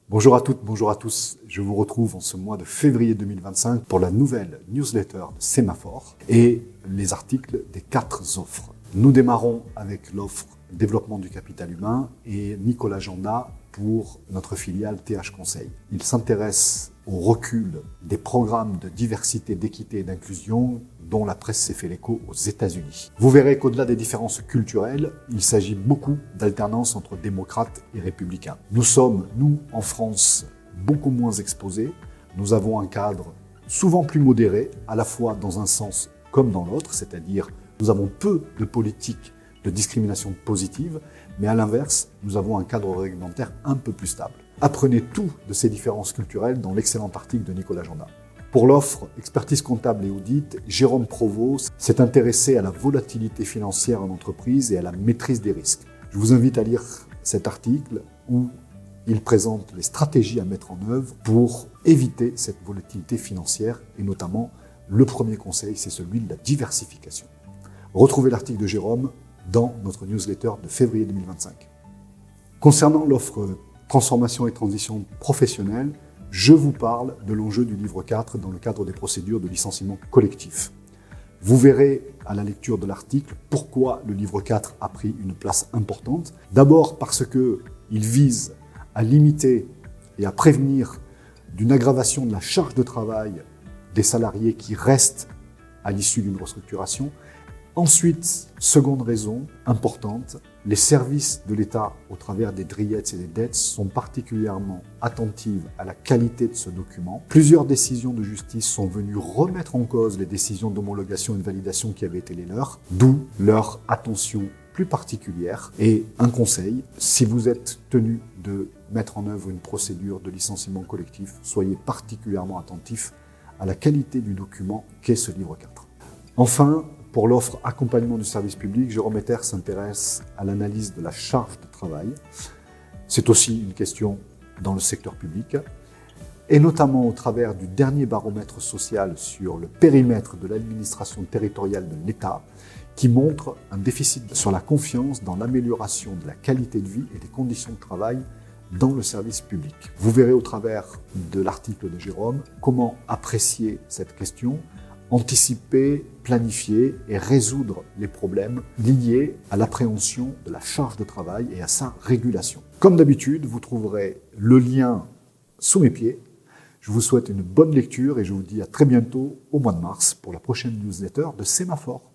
Bonjour à toutes, bonjour à tous. Je vous retrouve en ce mois de février 2025 pour la nouvelle newsletter de Sémaphore et les articles des 4 offres. Nous démarrons avec l'offre développement du capital humain et Nicolas Janda pour notre filiale TH Conseil. Il s'intéresse au recul des programmes de diversité, d'équité et d'inclusion dont la presse s'est fait l'écho aux États-Unis. Vous verrez qu'au-delà des différences culturelles, il s'agit beaucoup d'alternance entre démocrates et républicains. Nous sommes, nous, en France, beaucoup moins exposés. Nous avons un cadre souvent plus modéré, à la fois dans un sens comme dans l'autre, c'est-à-dire nous avons peu de politiques de discrimination positive, mais à l'inverse, nous avons un cadre réglementaire un peu plus stable. Apprenez tout de ces différences culturelles dans l'excellent article de Nicolas Janda. Pour l'offre expertise comptable et audit, Jérôme Provost s'est intéressé à la volatilité financière en entreprise et à la maîtrise des risques. Je vous invite à lire cet article où il présente les stratégies à mettre en œuvre pour éviter cette volatilité financière et notamment le premier conseil, c'est celui de la diversification. Retrouvez l'article de Jérôme dans notre newsletter de février 2025. Concernant l'offre transformation et transition professionnelle, je vous parle de l'enjeu du livre 4 dans le cadre des procédures de licenciement collectif. Vous verrez à la lecture de l'article pourquoi le livre 4 a pris une place importante. D'abord parce qu'il vise à limiter et à prévenir d'une aggravation de la charge de travail des salariés qui restent à l'issue d'une restructuration. Ensuite, seconde raison importante, les services de l'État au travers des DRIETS et des DETS sont particulièrement attentifs à la qualité de ce document. Plusieurs décisions de justice sont venues remettre en cause les décisions d'homologation et de validation qui avaient été les leurs, d'où leur attention plus particulière. Et un conseil, si vous êtes tenu de mettre en œuvre une procédure de licenciement collectif, soyez particulièrement attentifs à la qualité du document qu'est ce livre 4. Enfin, pour l'offre accompagnement du service public, Jérôme Etter s'intéresse à l'analyse de la charge de travail. C'est aussi une question dans le secteur public, et notamment au travers du dernier baromètre social sur le périmètre de l'administration territoriale de l'État, qui montre un déficit sur la confiance dans l'amélioration de la qualité de vie et des conditions de travail dans le service public. Vous verrez au travers de l'article de Jérôme comment apprécier cette question, anticiper, planifier et résoudre les problèmes liés à l'appréhension de la charge de travail et à sa régulation. Comme d'habitude, vous trouverez le lien sous mes pieds. Je vous souhaite une bonne lecture et je vous dis à très bientôt au mois de mars pour la prochaine newsletter de Sémaphore.